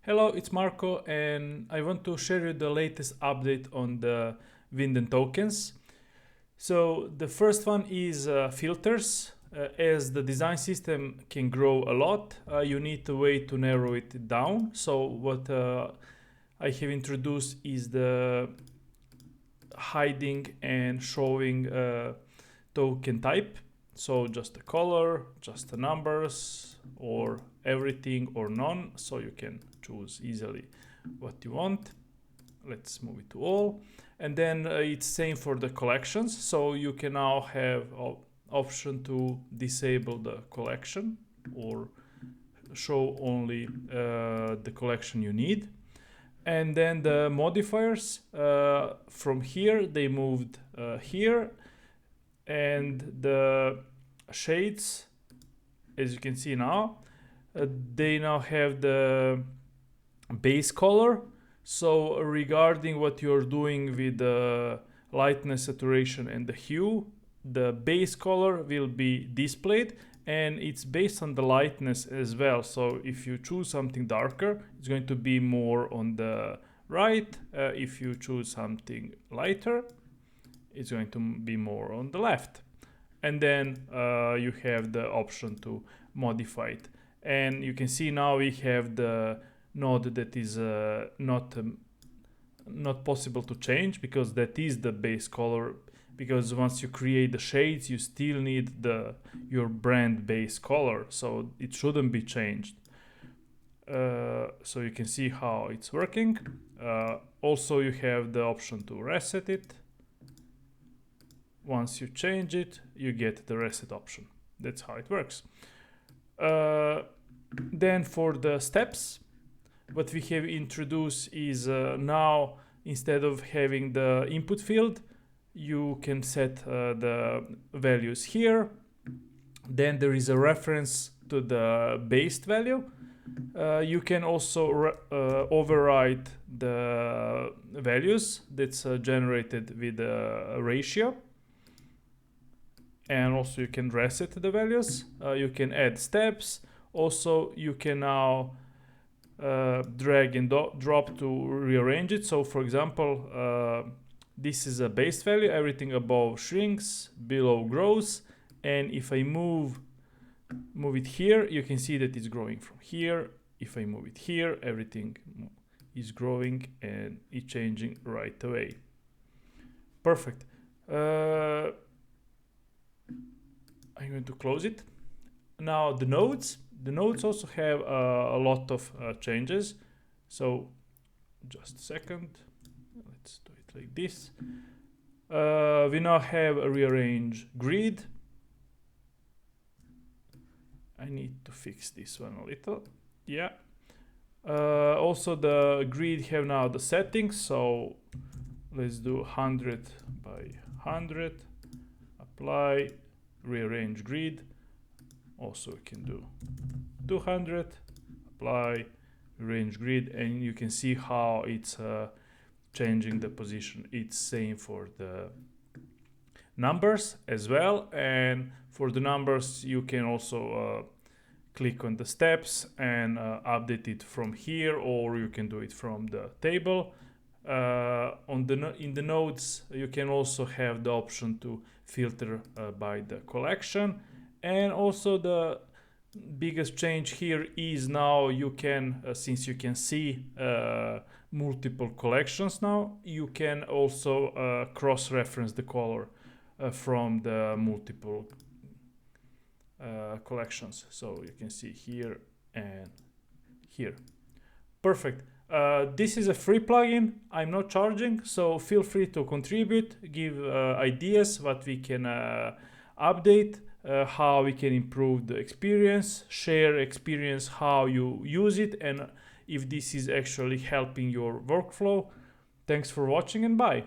Hello, it's Marco, and I want to share you the latest update on the Winden tokens. So the first one is filters. As the design system can grow a lot, you need a way to narrow it down. So what I have introduced is the hiding and showing token type. So just the color, just the numbers, or everything or none. So you can choose easily what you want. Let's move it to all. And then it's same for the collections. So you can now have option to disable the collection or show only the collection you need. And then the modifiers from here, they moved here. And the shades, as you can see now, they now have the base color. So regarding what you're doing with the lightness, saturation, and the hue, the base color will be displayed, and it's based on the lightness as well. So if you choose something darker, it's going to be more on the right. If you choose something lighter, it's going to be more on the left. And then you have the option to modify it. And you can see now we have the node that is not possible to change, because that is the base color. Because once you create the shades, you still need your brand base color, so it shouldn't be changed. So you can see how it's working. Also, you have the option to reset it. Once you change it, you get the reset option. That's how it works. Then for the steps, what we have introduced is now, instead of having the input field, you can set the values here. Then there is a reference to the based value. You can also override the values that's generated with a ratio. And also you can reset the values. You can add steps. Also, you can now drag and drop to rearrange it. So for example, this is a base value. Everything above shrinks, below grows. And if I move it here, you can see that it's growing from here. If I move it here, everything is growing and it's changing right away. Perfect. I'm going to close it. Now the nodes also have a lot of changes. So just a second, let's do it like this. We now have a rearrange grid. I need to fix this one a little. Yeah. Also the grid have now the settings. So let's do 100 by 100. Apply, rearrange grid. Also we can do 200, apply, rearrange grid, and you can see how it's changing the position. It's same for the numbers as well. And for the numbers, you can also click on the steps and update it from here, or you can do it from the table. In the nodes, you can also have the option to filter by the collection. And also the biggest change here is now you can, since you can see multiple collections now, you can also cross-reference the color from the multiple collections. So you can see here and here. Perfect. This is a free plugin. I'm not charging, so feel free to contribute, give ideas what we can update, how we can improve the experience, share experience, how you use it, and if this is actually helping your workflow. Thanks for watching, and bye.